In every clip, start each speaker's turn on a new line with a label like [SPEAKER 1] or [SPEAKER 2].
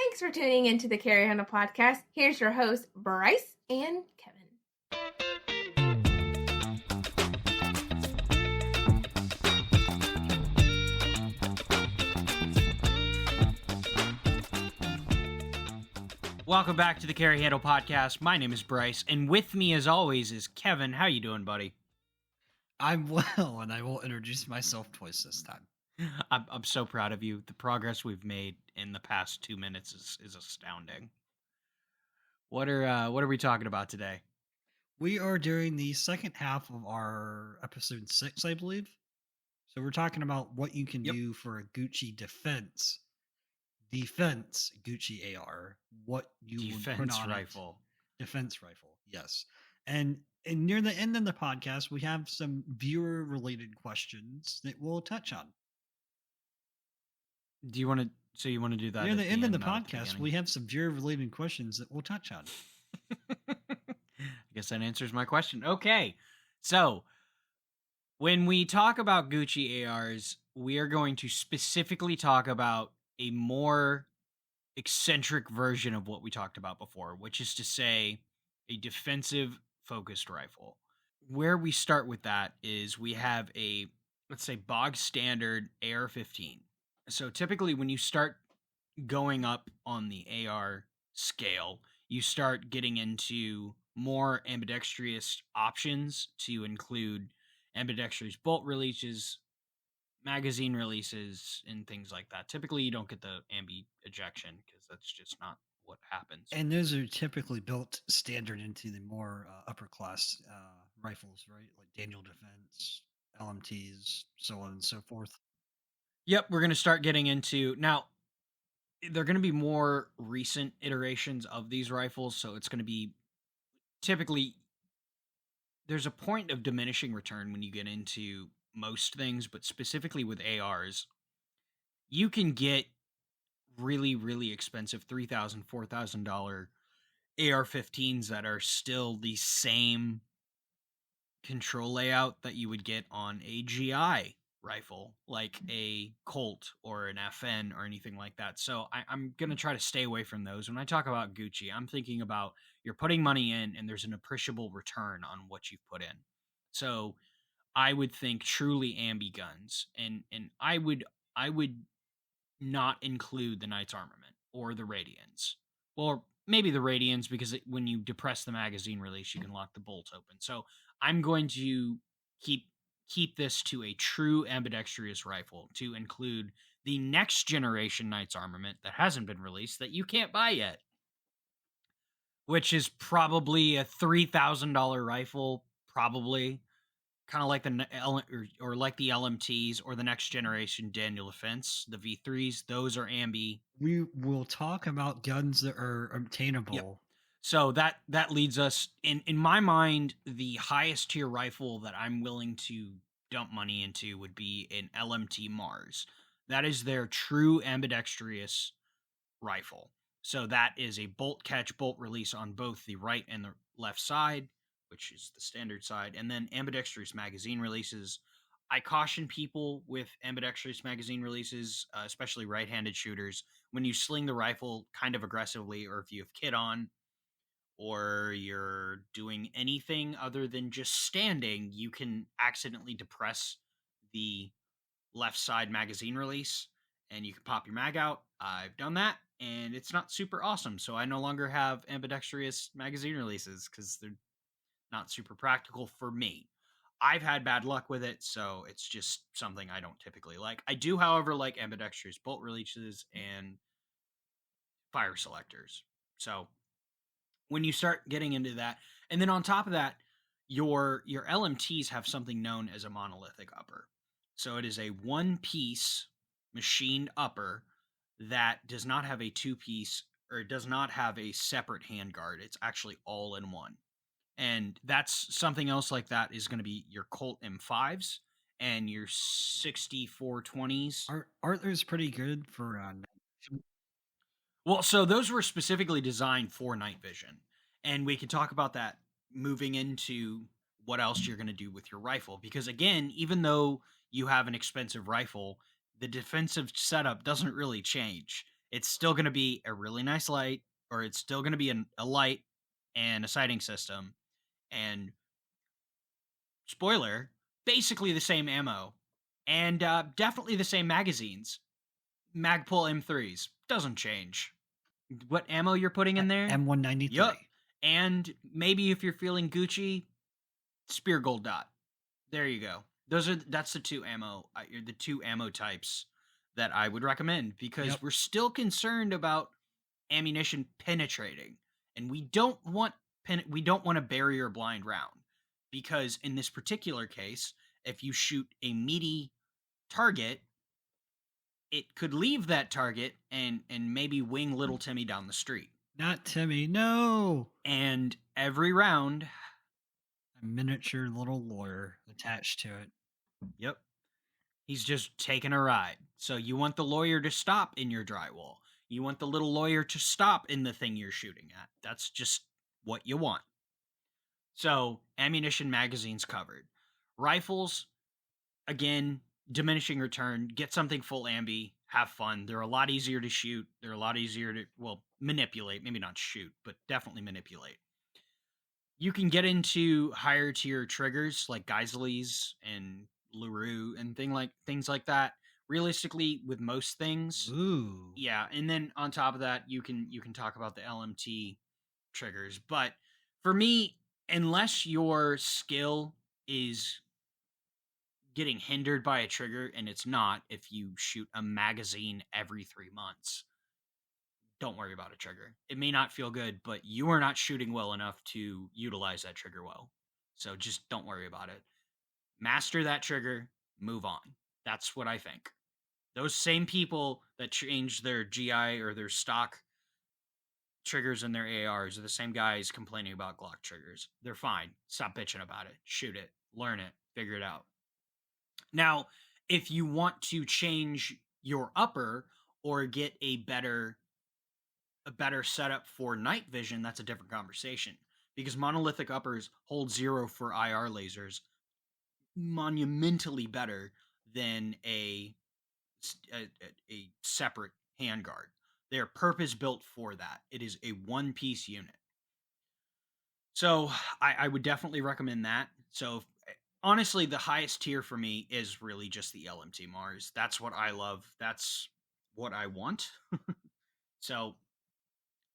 [SPEAKER 1] Thanks for tuning into the Carry Handle podcast. Here's your hosts, Bryce and Kevin.
[SPEAKER 2] Welcome back to the Carry Handle podcast. My name is Bryce, and with me, as always, is Kevin. How you doing, buddy?
[SPEAKER 3] I'm well, and I will introduce myself twice this time.
[SPEAKER 2] I'm so proud of you. The progress we've made in the past 2 minutes is astounding. What are we talking about today?
[SPEAKER 3] We are doing the second half of our episode 6, I believe. So we're talking about what you can do for a Gucci defense Gucci AR. What you would put on
[SPEAKER 2] rifle.
[SPEAKER 3] Defense rifle, yes. And near the end of the podcast, we have some viewer-related questions that we'll touch on.
[SPEAKER 2] Do you want to? So you want to do that
[SPEAKER 3] near the end of the podcast? We have some viewer-related questions that we'll touch on.
[SPEAKER 2] I guess that answers my question. Okay, so when we talk about Gucci ARs, we are going to specifically talk about a more eccentric version of what we talked about before, which is to say a defensive focused rifle. Where we start with that is we have a, let's say, bog standard AR-15. So typically when you start going up on the AR scale, you start getting into more ambidextrous options to include ambidextrous bolt releases, magazine releases, and things like that. Typically you don't get the ambi ejection because that's just not what happens.
[SPEAKER 3] And those are typically built standard into the more upper class rifles, right? Like Daniel Defense, LMTs, so on and so forth.
[SPEAKER 2] Yep, we're going to start getting into now. They're going to be more recent iterations of these rifles, so it's going to be typically there's a point of diminishing return when you get into most things, but specifically with ARs, you can get really, really expensive $3,000, $4,000 AR-15s that are still the same control layout that you would get on a GI rifle, like a Colt or an FN or anything like that. So I'm going to try to stay away from those. When I talk about Gucci, I'm thinking about you're putting money in and there's an appreciable return on what you've put in. So I would think truly ambi guns, and I would not include the Knight's Armament or the Radians. Or maybe the Radians, because when you depress the magazine release, you can lock the bolt open. So I'm going to keep this to a true ambidextrous rifle to include the next generation Knight's Armament that hasn't been released that you can't buy yet, which is probably a $3,000 rifle, probably kind of like the or like the LMTs or the next generation Daniel Defense, the V3s. Those are ambi.
[SPEAKER 3] We will talk about guns that are obtainable.
[SPEAKER 2] Yep. So that leads us in my mind, the highest tier rifle that I'm willing to dump money into would be an LMT Mars. That is their true ambidextrous rifle. So that is a bolt catch, bolt release on both the right and the left side, which is the standard side, and then ambidextrous magazine releases. I caution people with ambidextrous magazine releases, especially right-handed shooters, when you sling the rifle kind of aggressively, or if you have kit on, or you're doing anything other than just standing, you can accidentally depress the left side magazine release, and you can pop your mag out. I've done that, and it's not super awesome, so I no longer have ambidextrous magazine releases because they're not super practical for me. I've had bad luck with it, so it's just something I don't typically like. I do, however, like ambidextrous bolt releases and fire selectors. So when you start getting into that, and then on top of that, your LMTs have something known as a monolithic upper. So it is a one-piece machined upper that does not have a two-piece, or it does not have a separate handguard. It's actually all in one. And that's something else like that is going to be your Colt M5s and your 6420s.
[SPEAKER 3] Aren't those pretty good for
[SPEAKER 2] well, so those were specifically designed for night vision. And we can talk about that moving into what else you're going to do with your rifle. Because again, even though you have an expensive rifle, the defensive setup doesn't really change. It's still going to be a really nice light, or it's still going to be a light and a sighting system. And spoiler, basically the same ammo. And definitely the same magazines. Magpul M3s. Doesn't change. What ammo you're putting in there?
[SPEAKER 3] M193.
[SPEAKER 2] Yup. And maybe if you're feeling Gucci, Spear Gold Dot. There you go. That's the two ammo types that I would recommend, because we're still concerned about ammunition penetrating, and we don't want a barrier blind round, because in this particular case, if you shoot a meaty target, it could leave that target and maybe wing little Timmy down the street.
[SPEAKER 3] Not Timmy, no.
[SPEAKER 2] And every round,
[SPEAKER 3] a miniature little lawyer attached to it.
[SPEAKER 2] Yep. He's just taking a ride. So you want the lawyer to stop in your drywall. You want the little lawyer to stop in the thing you're shooting at. That's just what you want. So, ammunition, magazines covered. Rifles, again, diminishing return. Get something full ambi. Have fun. They're a lot easier to shoot. They're a lot easier to, manipulate. Maybe not shoot, but definitely manipulate. You can get into higher tier triggers like Geisleys and LaRue and things like that. Realistically, with most things, yeah. And then on top of that, you can talk about the LMT triggers. But for me, unless your skill is getting hindered by a trigger, and it's not, if you shoot a magazine every 3 months, don't worry about a trigger. It may not feel good, but you are not shooting well enough to utilize that trigger well. So just don't worry about it. Master that trigger, move on. That's what I think. Those same people that change their GI or their stock triggers in their ARs are the same guys complaining about Glock triggers. They're fine. Stop bitching about it. Shoot it. Learn it. Figure it out. Now, if you want to change your upper or get a better setup for night vision, that's a different conversation, because monolithic uppers hold 0 for IR lasers monumentally better than a separate handguard. They are purpose built for that. It is a one-piece unit. So I would definitely recommend that. So honestly, the highest tier for me is really just the LMT Mars. That's what I love. That's what I want. So,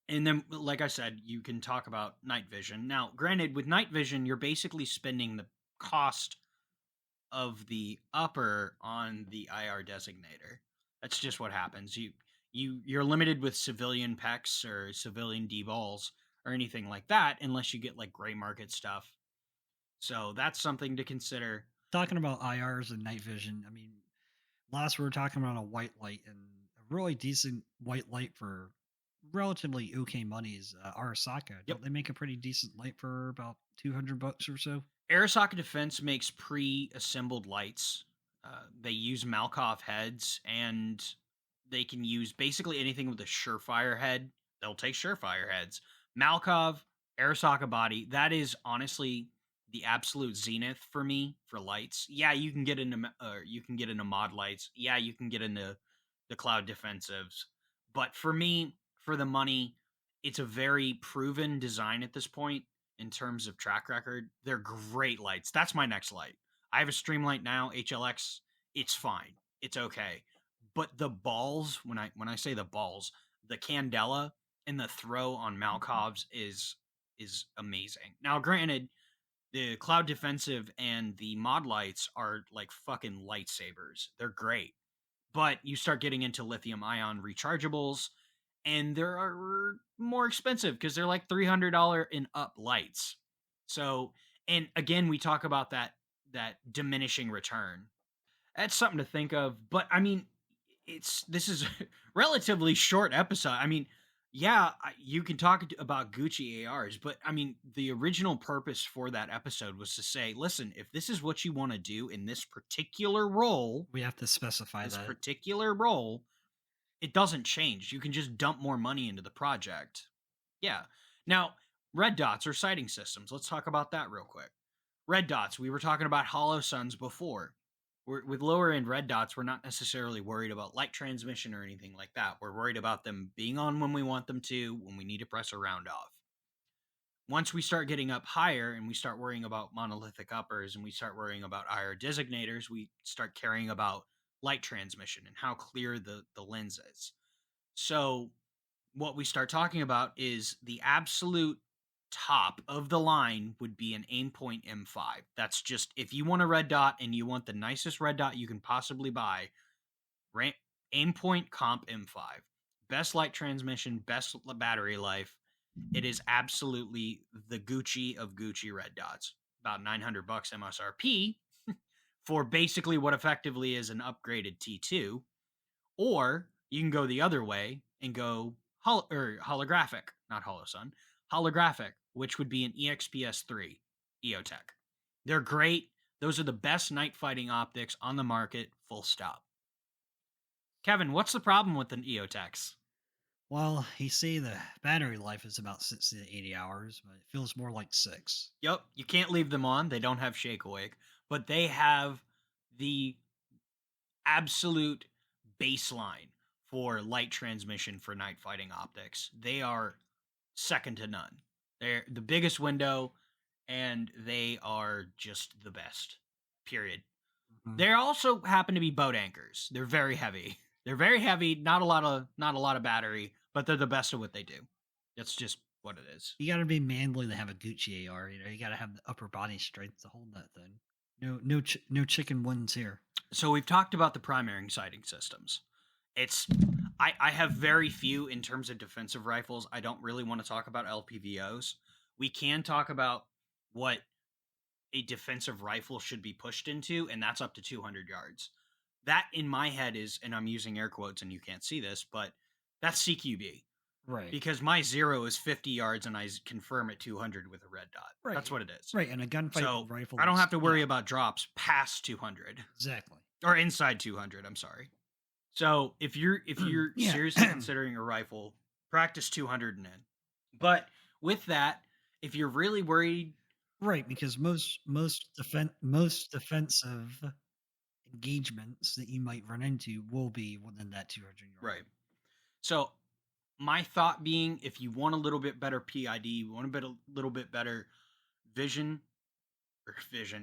[SPEAKER 2] and then, like I said, you can talk about night vision. Now, granted, with night vision, you're basically spending the cost of the upper on the IR designator. That's just what happens. You're limited with civilian pecs or civilian D-balls or anything like that, unless you get like gray market stuff. So that's something to consider.
[SPEAKER 3] Talking about IRs and night vision, I mean, last we were talking about a white light, and a really decent white light for relatively okay money is Arasaka. Don't they make a pretty decent light for about $200 or so?
[SPEAKER 2] Arasaka Defense makes pre-assembled lights. They use Malkov heads, and they can use basically anything with a Surefire head. They'll take Surefire heads. Malkov, Arasaka body, that is honestly the absolute zenith for me for lights. Yeah, you can get into mod lights. Yeah, you can get into the cloud defensives. But for me, for the money, it's a very proven design at this point in terms of track record. They're great lights. That's my next light. I have a Streamlight now, HLX. It's fine. It's okay. But the balls, when I say the balls, the candela and the throw on Malkovs is amazing. Now, granted, the cloud defensive and the mod lights are like fucking lightsabers. They're great. But you start getting into lithium ion rechargeables, and they're more expensive because they're like $300 and up lights. So, and again, we talk about that diminishing return. That's something to think of. But I mean, this is a relatively short episode. I mean, yeah, you can talk about Gucci ARs, but I mean, the original purpose for that episode was to say, listen, if this is what you want to do in this particular role,
[SPEAKER 3] we have to specify
[SPEAKER 2] this
[SPEAKER 3] that
[SPEAKER 2] particular role, it doesn't change. You can just dump more money into the project. Yeah. Now, red dots or sighting systems. Let's talk about that real quick. Red dots. We were talking about Hollow Suns before. with lower end red dots, we're not necessarily worried about light transmission or anything like that. We're worried about them being on when we want them to, when we need to press a round off. Once we start getting up higher and we start worrying about monolithic uppers and we start worrying about IR designators, we start caring about light transmission and how clear the lens is. So what we start talking about is the absolute top of the line would be an Aimpoint M5. That's just, if you want a red dot and you want the nicest red dot you can possibly buy, Aimpoint Comp M5. Best light transmission, best battery life. It is absolutely the Gucci of Gucci red dots. About $900 MSRP for basically what effectively is an upgraded T2. Or you can go the other way and go holographic, not HoloSun, holographic, which would be an EXPS3 EOTech. They're great. Those are the best night fighting optics on the market, full stop. Kevin, what's the problem with the EOTechs?
[SPEAKER 3] Well, you see the battery life is about 60 to 80 hours, but it feels more like 6.
[SPEAKER 2] Yep, you can't leave them on. They don't have shake awake, but they have the absolute baseline for light transmission for night fighting optics. They are second to none. They're the biggest window, and they are just the best. Period.
[SPEAKER 3] Mhm.
[SPEAKER 2] They also happen to be boat anchors. They're very heavy. They're very heavy. Not a lot of battery, but they're the best at what they do. That's just what it is.
[SPEAKER 3] You got to be manly to have a Gucci AR. You got to have the upper body strength to hold that thing. No chicken wins here.
[SPEAKER 2] So we've talked about the primary sighting systems. I have very few in terms of defensive rifles. I don't really want to talk about LPVOs. We can talk about what a defensive rifle should be pushed into, and that's up to 200 yards. That in my head is, and I'm using air quotes and you can't see this, but that's CQB.
[SPEAKER 3] Right.
[SPEAKER 2] Because my 0 is 50 yards and I confirm at 200 with a red dot.
[SPEAKER 3] Right.
[SPEAKER 2] That's what it is.
[SPEAKER 3] Right, and a gunfight
[SPEAKER 2] So
[SPEAKER 3] rifle.
[SPEAKER 2] I don't have to worry about drops past 200.
[SPEAKER 3] Exactly.
[SPEAKER 2] Or inside 200, I'm sorry. So if you're
[SPEAKER 3] Yeah.
[SPEAKER 2] seriously considering a rifle, practice 200 and in. But with that, if you're really worried,
[SPEAKER 3] Right, because most defensive engagements that you might run into will be within that 200 yard.
[SPEAKER 2] right. So my thought being, if you want a little bit better PID, you want a little bit better vision,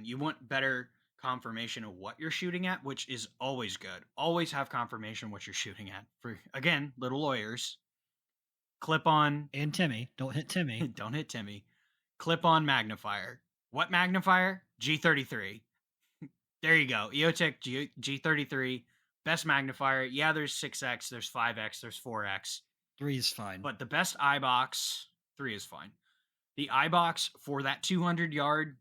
[SPEAKER 2] you want better confirmation of what you're shooting at, which is always good. Always have confirmation what you're shooting at. For, again, little lawyers, clip on.
[SPEAKER 3] And Timmy. Don't hit Timmy.
[SPEAKER 2] Don't hit Timmy. Clip on magnifier. What magnifier? G33. There you go. EOTech G33. Best magnifier. Yeah, there's 6x, there's 5x, there's 4x.
[SPEAKER 3] 3 is fine.
[SPEAKER 2] But the best iBox, 3 is fine. The iBox for that 200 yard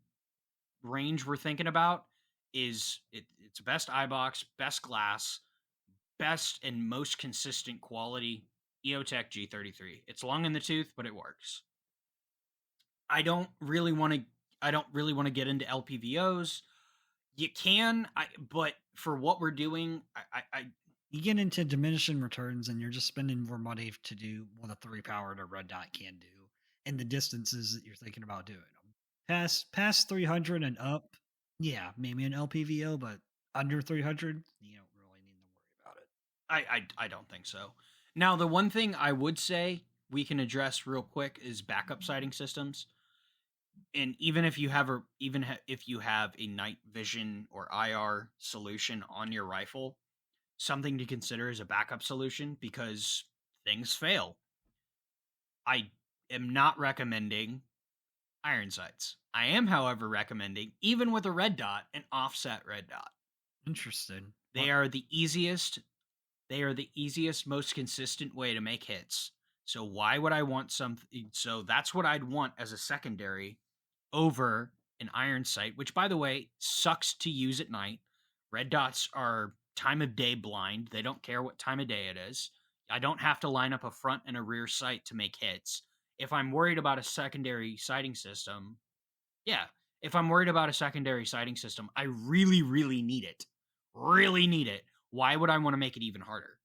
[SPEAKER 2] range we're thinking about is it's best iBox, best glass, best and most consistent quality EOTech G33. It's long in the tooth, but it works. I don't really want to get into LPVOs. You can, but for what we're doing,
[SPEAKER 3] you get into diminishing returns and you're just spending more money to do what a 3 powered or red dot can do in the distances that you're thinking about doing them. Past 300 and up, yeah, maybe an LPVO, but under 300, you don't really need to worry about it.
[SPEAKER 2] I don't think so. Now, the one thing I would say we can address real quick is backup sighting systems. And even if you have a night vision or IR solution on your rifle, something to consider is a backup solution because things fail. I am not recommending iron sights. I am, however, recommending, even with a red dot, an offset red dot.
[SPEAKER 3] Interesting.
[SPEAKER 2] They are the easiest, most consistent way to make hits. So why would I want something? So that's what I'd want as a secondary over an iron sight, which, by the way, sucks to use at night. Red dots are time of day blind. They don't care what time of day it is. I don't have to line up a front and a rear sight to make hits. If I'm worried about a secondary sighting system, I really, really need it. Really need it. Why would I want to make it even harder?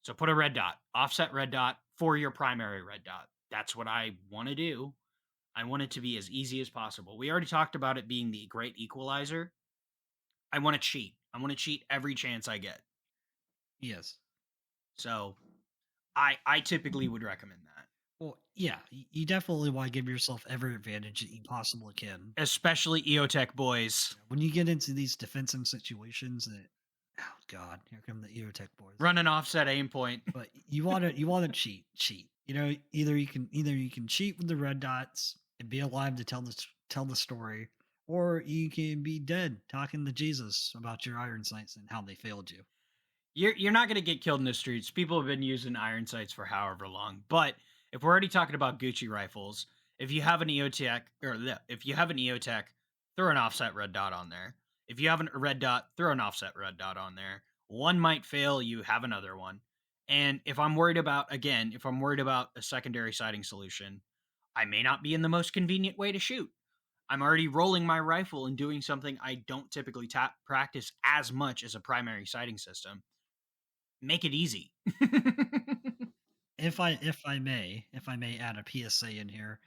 [SPEAKER 2] So put a red dot, offset red dot for your primary red dot. That's what I want to do. I want it to be as easy as possible. We already talked about it being the great equalizer. I want to cheat. I want to cheat every chance I get.
[SPEAKER 3] Yes.
[SPEAKER 2] So I typically would recommend that.
[SPEAKER 3] Well, yeah, you definitely want to give yourself every advantage that you possibly can.
[SPEAKER 2] Especially EOTech boys.
[SPEAKER 3] When you get into these defensive situations, oh god, here come the EOTech boys.
[SPEAKER 2] Run an offset aim point.
[SPEAKER 3] But you want to cheat. You know, either you can cheat with the red dots and be alive to tell the story, or you can be dead talking to Jesus about your iron sights and how they failed you.
[SPEAKER 2] You're not going to get killed in the streets. People have been using iron sights for however long. But if we're already talking about Gucci rifles, if you have an EOTech, throw an offset red dot on there. If you have a red dot, throw an offset red dot on there. One might fail, you have another one. And if I'm worried about a secondary sighting solution, I may not be in the most convenient way to shoot. I'm already rolling my rifle and doing something I don't typically practice as much as a primary sighting system. Make it easy.
[SPEAKER 3] If I may add a PSA in here,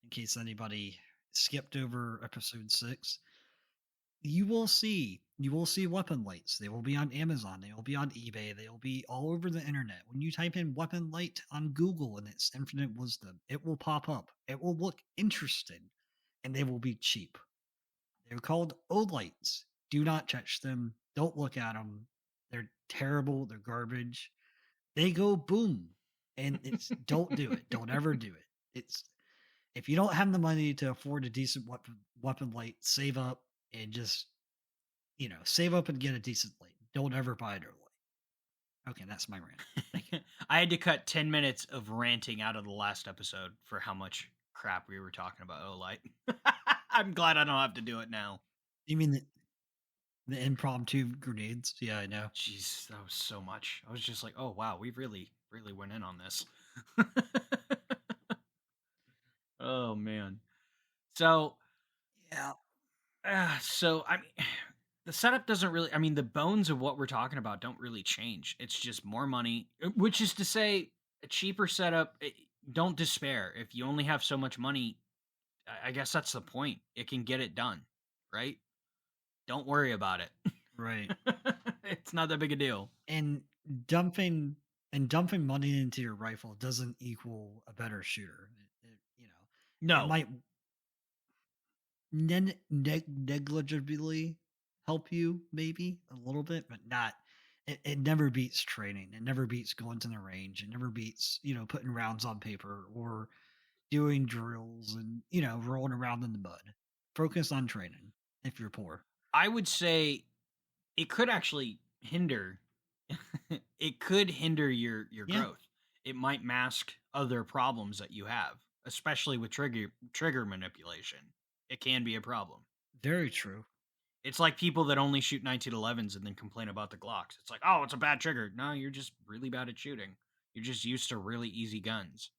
[SPEAKER 3] in case anybody skipped over episode 6, you will see weapon lights. They will be on Amazon, they will be on eBay, they will be all over the internet. When you type in weapon light on Google and it's infinite wisdom, it will pop up. It will look interesting, and they will be cheap. They're called Olights. Do not touch them. Don't look at them. They're terrible. They're garbage. They go boom, and it's don't do it. Don't ever do it. It's if you don't have the money to afford a decent weapon light, save up and just save up and get a decent light. Don't ever buy it early. Okay, that's my rant.
[SPEAKER 2] I had to cut 10 minutes of ranting out of the last episode for how much crap we were talking about Olight. I'm glad I don't have to do it now.
[SPEAKER 3] You mean the impromptu grenades? Yeah, I know.
[SPEAKER 2] Jeez, that was so much. I was just like, oh wow, we really went in on this. Oh man. So
[SPEAKER 3] yeah.
[SPEAKER 2] So I mean, the setup doesn't really. I mean, the bones of what we're talking about don't really change. It's just more money, which is to say, a cheaper setup. Don't despair if you only have so much money. I guess that's the point. It can get it done, right? Don't worry about it.
[SPEAKER 3] Right.
[SPEAKER 2] It's not that big a deal.
[SPEAKER 3] And dumping money into your rifle doesn't equal a better shooter.
[SPEAKER 2] No.
[SPEAKER 3] It might negligibly help you maybe a little bit, but not. It never beats training. It never beats going to the range. It never beats putting rounds on paper or doing drills and rolling around in the mud. Focus on training if you're poor.
[SPEAKER 2] I would say it could actually hinder it could hinder your growth. It might mask other problems that you have, especially with trigger manipulation. It can be a problem.
[SPEAKER 3] Very true.
[SPEAKER 2] It's like people that only shoot 1911s and then complain about the Glocks. It's like, oh, it's a bad trigger. No, you're just really bad at shooting. You're just used to really easy guns.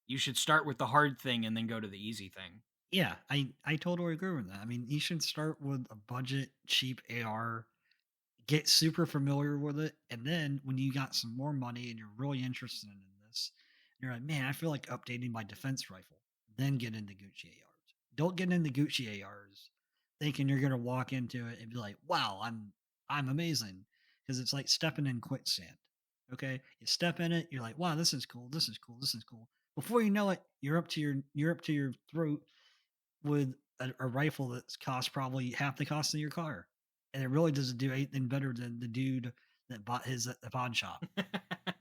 [SPEAKER 2] You should start with the hard thing and then go to the easy thing.
[SPEAKER 3] Yeah, I totally agree with that. I mean, you should start with a budget, cheap AR, get super familiar with it, and then when you got some more money and you're really interested in this, you're like, man, I feel like updating my defense rifle. Then get into Gucci ARs. Don't get into Gucci ARs thinking you're gonna walk into it and be like, wow, I'm amazing. Because it's like stepping in quicksand. Okay? You step in it, you're like, wow, this is cool, this is cool, this is cool. Before you know it, you're up to your throat with a rifle that's cost probably half the cost of your car, and it really doesn't do anything better than the dude that bought his at the pawn shop.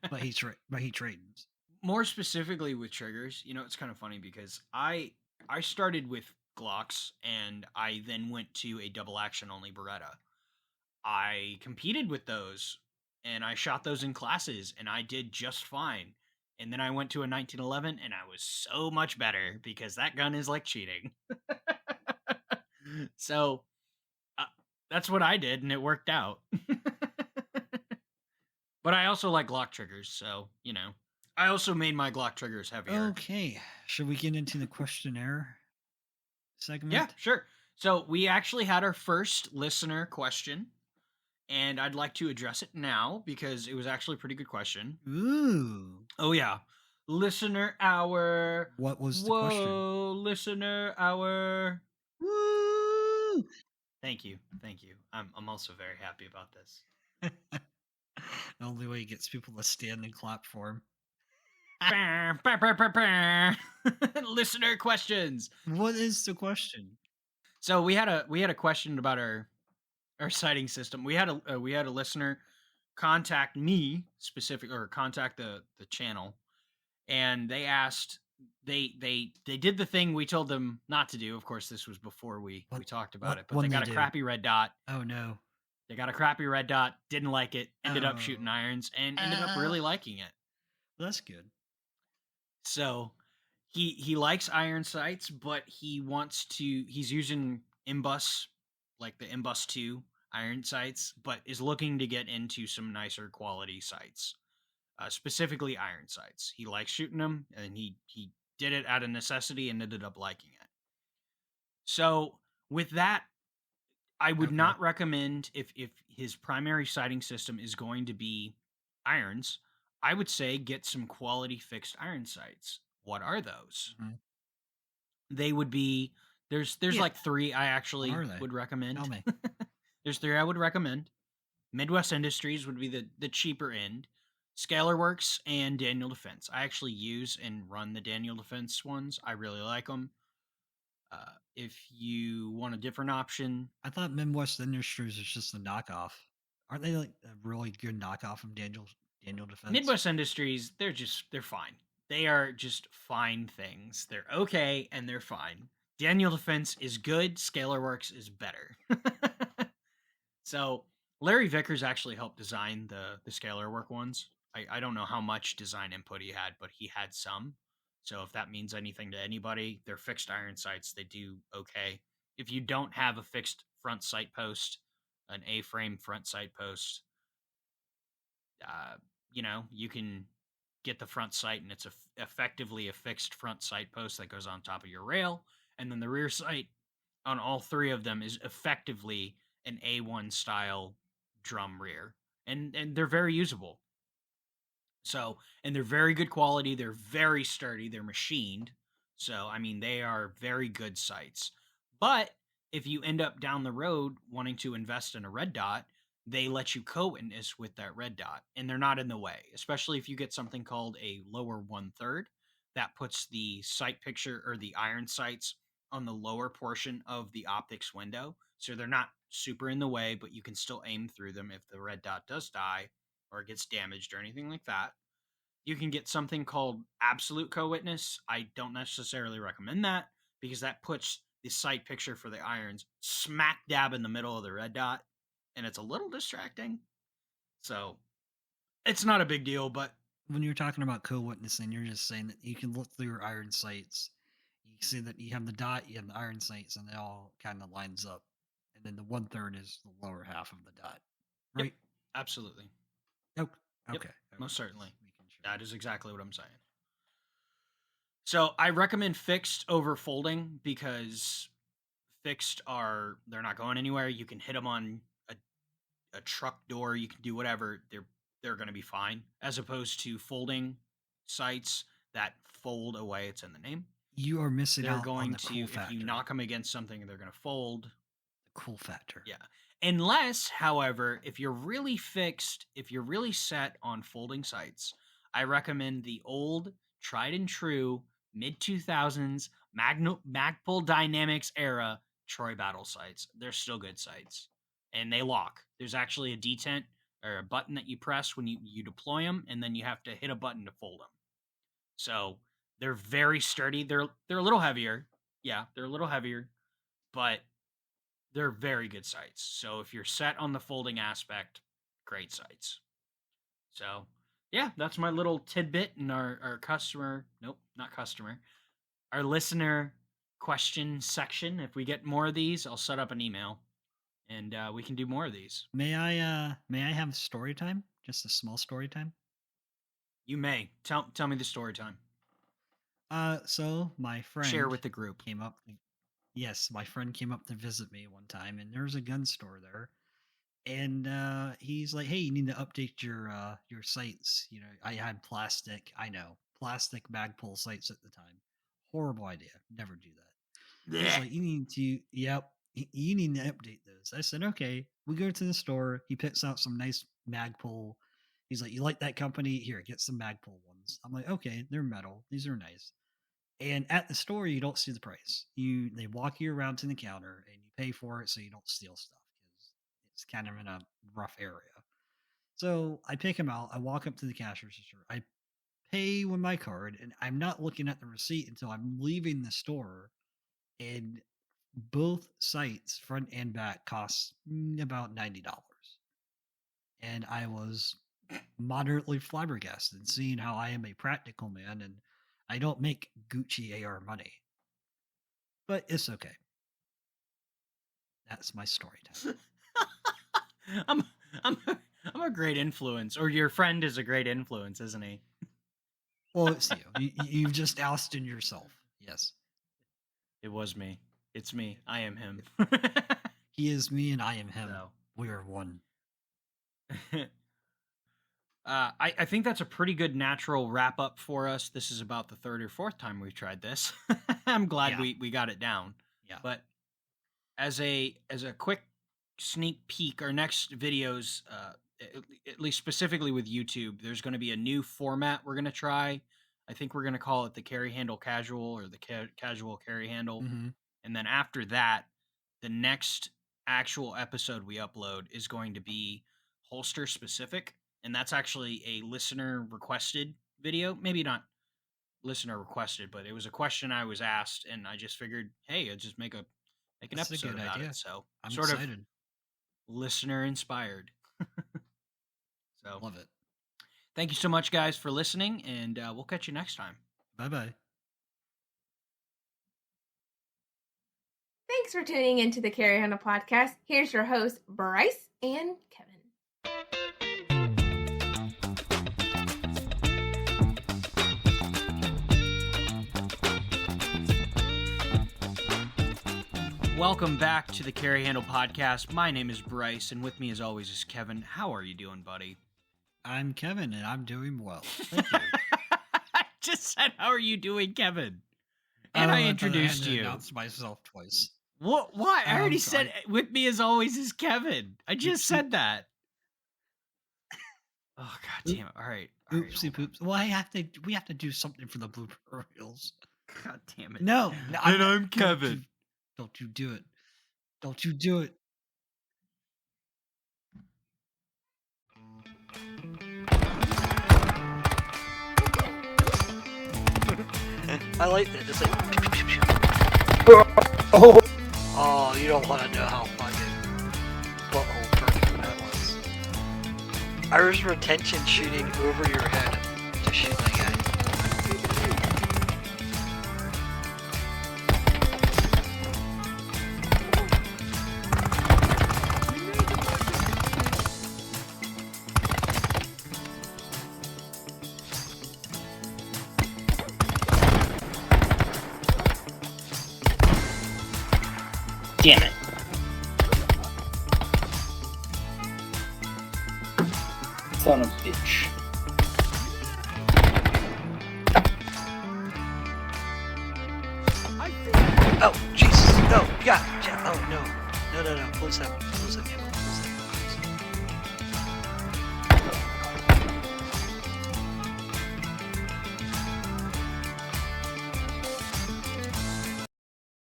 [SPEAKER 3] but he trades.
[SPEAKER 2] More specifically with triggers, it's kind of funny because I started with Glocks and I then went to a double action only Beretta. I competed with those and I shot those in classes and I did just fine. And then I went to a 1911 and I was so much better because that gun is like cheating. So that's what I did and it worked out. But I also like Glock triggers, so, I also made my Glock triggers heavier.
[SPEAKER 3] Okay. Should we get into the questionnaire segment?
[SPEAKER 2] Yeah, sure. So we actually had our first listener question, and I'd like to address it now because it was actually a pretty good question.
[SPEAKER 3] Ooh.
[SPEAKER 2] Oh, yeah. Listener hour.
[SPEAKER 3] What was the question?
[SPEAKER 2] Whoa, listener hour.
[SPEAKER 3] Woo!
[SPEAKER 2] Thank you. Thank you. I'm also very happy about this.
[SPEAKER 3] The only way he gets people to stand and clap for him.
[SPEAKER 2] Bah, bah, bah, bah, bah. Listener questions.
[SPEAKER 3] What is the question?
[SPEAKER 2] So we had a question about our sighting system. We had a listener contact me specific or contact the channel, and they asked they did the thing we told them not to do. Of course, this was before we talked about it, but they
[SPEAKER 3] what'd
[SPEAKER 2] got a
[SPEAKER 3] do?
[SPEAKER 2] crappy red dot.
[SPEAKER 3] Oh no.
[SPEAKER 2] They got a crappy red dot, didn't like it, ended up shooting
[SPEAKER 3] Oh.
[SPEAKER 2] irons, and ended up really liking it.
[SPEAKER 3] That's good.
[SPEAKER 2] So he likes iron sights, but he's using Imbus, like the Imbus 2 iron sights, but is looking to get into some nicer quality sights. Specifically iron sights. He likes shooting them, and he did it out of necessity and ended up liking it. So with that, I would not recommend if his primary sighting system is going to be irons. I would say get some quality fixed iron sights. What are those?
[SPEAKER 3] Mhm.
[SPEAKER 2] They would be there's
[SPEAKER 3] Yeah.
[SPEAKER 2] like 3 I actually
[SPEAKER 3] What are they?
[SPEAKER 2] would recommend.
[SPEAKER 3] Tell me.
[SPEAKER 2] There's 3 I would recommend. Midwest Industries would be the cheaper end. Scalarworks and Daniel Defense. I actually use and run the Daniel Defense ones. I really like them. If you want a different option,
[SPEAKER 3] I thought Midwest Industries is just a knockoff. Aren't they like a really good knockoff from Daniel Defense?
[SPEAKER 2] Midwest Industries, they're fine. They are just fine things. They're okay and they're fine. Daniel Defense is good. Scalarworks is better. So Larry Vickers actually helped design the Scalarwork ones. I don't know how much design input he had, but he had some. So if that means anything to anybody, they're fixed iron sights. They do okay. If you don't have a fixed front sight post, an A-frame front sight post, you can get the front sight, and it's effectively a fixed front sight post that goes on top of your rail, and then the rear sight on all 3 of them is effectively an A1 style drum rear, and they're very usable. So, and they're very good quality. They're very sturdy. They're machined. So, I mean, they are very good sights. But if you end up down the road wanting to invest in a red dot, they let you co-witness with that red dot, and they're not in the way, especially if you get something called a lower 1/3 that puts the sight picture or the iron sights on the lower portion of the optics window. So they're not super in the way, but you can still aim through them if the red dot does die or gets damaged or anything like that. You can get something called absolute co-witness. I don't necessarily recommend that because that puts the sight picture for the irons smack dab in the middle of the red dot, and it's a little distracting. So it's not a big deal, but
[SPEAKER 3] when you're talking about co-witnessing, you're just saying that you can look through your iron sights. You can see that you have the dot, you have the iron sights, and it all kind of lines up. And then the 1/3 is the lower half of the dot, right?
[SPEAKER 2] Yep, absolutely.
[SPEAKER 3] Okay.
[SPEAKER 2] Yep,
[SPEAKER 3] Okay.
[SPEAKER 2] most certainly.
[SPEAKER 3] Just making sure.
[SPEAKER 2] That is exactly what I'm saying. So I recommend fixed over folding because fixed they're not going anywhere. You can hit them on a truck door. You can do whatever. They're going to be fine. As opposed to folding sights that fold away. It's in the name.
[SPEAKER 3] You are missing
[SPEAKER 2] They're
[SPEAKER 3] out on
[SPEAKER 2] going
[SPEAKER 3] the
[SPEAKER 2] to,
[SPEAKER 3] cool
[SPEAKER 2] if
[SPEAKER 3] factor.
[SPEAKER 2] you knock them against something, they're going to fold.
[SPEAKER 3] The cool factor.
[SPEAKER 2] Yeah. Unless, however, if you're really fixed, if you're really set on folding sights, I recommend the old, tried and true, mid 2000s Magpul Dynamics era Troy Battle sights. They're still good sights. And they lock. There's actually a detent or a button that you press when you deploy them, and then you have to hit a button to fold them. So they're very sturdy. They're a little heavier. Yeah, they're a little heavier, but they're very good sights. So if you're set on the folding aspect, great sights. So yeah, that's my little tidbit in our customer. Nope, not customer. Our listener question section. If we get more of these, I'll set up an email, and we can do more of these.
[SPEAKER 3] May I have story time? Just a small story time.
[SPEAKER 2] You may tell me the story time.
[SPEAKER 3] So my friend
[SPEAKER 2] Share with the group.
[SPEAKER 3] came up. Yes, my friend came up to visit me one time, and there was a gun store there. And he's like, "Hey, you need to update your sights. You know, I had plastic. I know plastic Magpul sights at the time. Horrible idea. Never do that." He's like, "You need to. Yep, you need to update those." this. I said, okay. We go to the store. He picks out some nice Magpul. He's like, you like that company? Here, get some Magpul ones. I'm like, okay, they're metal. These are nice. And at the store, you don't see the price. They walk you around to the counter and you pay for it so you don't steal stuff because it's kind of in a rough area. So I pick them out. I walk up to the cash register. I pay with my card, and I'm not looking at the receipt until I'm leaving the store. And both sites, front and back, cost about $90. And I was moderately flabbergasted seeing how I am a practical man and I don't make Gucci AR money. But it's okay. That's my story time.
[SPEAKER 2] I'm a great influence, or your friend is a great influence, isn't he?
[SPEAKER 3] Well, it's you. You've just ousted yourself. Yes.
[SPEAKER 2] It was me. It's me. I am him.
[SPEAKER 3] He is me and I am him.
[SPEAKER 2] So.
[SPEAKER 3] We are one.
[SPEAKER 2] I think that's a pretty good natural wrap up for us. This is about the third or fourth time we've tried this. I'm glad we got it down.
[SPEAKER 3] Yeah.
[SPEAKER 2] But as a quick sneak peek, our next videos, at least specifically with YouTube, there's going to be a new format we're going to try. I think we're going to call it the carry handle casual or the casual carry handle.
[SPEAKER 3] Mm-hmm.
[SPEAKER 2] And then after that, the next actual episode we upload is going to be holster specific. And that's actually a listener requested video. Maybe not listener requested, but it was a question I was asked, and I just figured, hey, I'll just make an episode about it. So
[SPEAKER 3] I'm
[SPEAKER 2] sort
[SPEAKER 3] excited.
[SPEAKER 2] of listener inspired. So
[SPEAKER 3] Love it.
[SPEAKER 2] Thank you so much, guys, for listening, and we'll catch you next time.
[SPEAKER 3] Bye-bye.
[SPEAKER 1] Thanks for tuning into the Carry Handle podcast. Here's your host, Bryce and Kevin.
[SPEAKER 2] Welcome back to the Carry Handle podcast. My name is Bryce, and with me, as always, is Kevin. How are you doing, buddy?
[SPEAKER 3] I'm Kevin, and I'm doing well. Thank you.
[SPEAKER 2] I just said, how are you doing, Kevin? And I introduced you.
[SPEAKER 3] I announced myself twice.
[SPEAKER 2] What? Why? I already
[SPEAKER 3] So
[SPEAKER 2] said, with me, as always, is Kevin. I just said that. Oh, God damn it. All right.
[SPEAKER 3] Oopsie poops. Well, we have to do something for the blooper reels.
[SPEAKER 2] God damn it.
[SPEAKER 3] No.
[SPEAKER 2] And I'm Kevin.
[SPEAKER 3] Don't you do it. Don't you do it.
[SPEAKER 4] I like that. It's like. Oh, you don't want to know how fucking butthole burning that was. Iris retention shooting over your head to shoot that guy. Damn it. Son of a bitch. Oh, Jesus. No. Yeah. Oh, no. No. Close that.